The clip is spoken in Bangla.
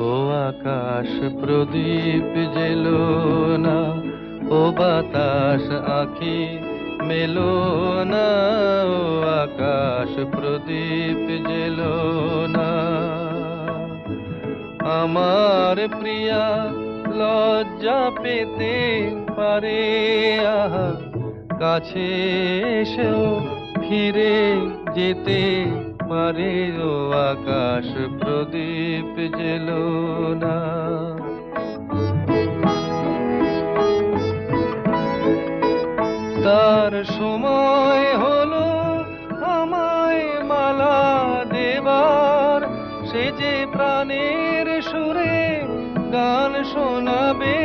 ও আকাশ প্রদীপ জেলো না, ও বাতাস আঁখি মেলো না, ও আকাশ প্রদীপ জেলো না। আমার প্রিয়া লজ্জা পেতে পারে, আহা কাছে এসেও ফিরে যেতে পারে, ও আকাশ প্রদীপ জেলো না। তার সময় হলো আমায় মালা দেবার, সে যে প্রাণের সুরে গান শোনাবে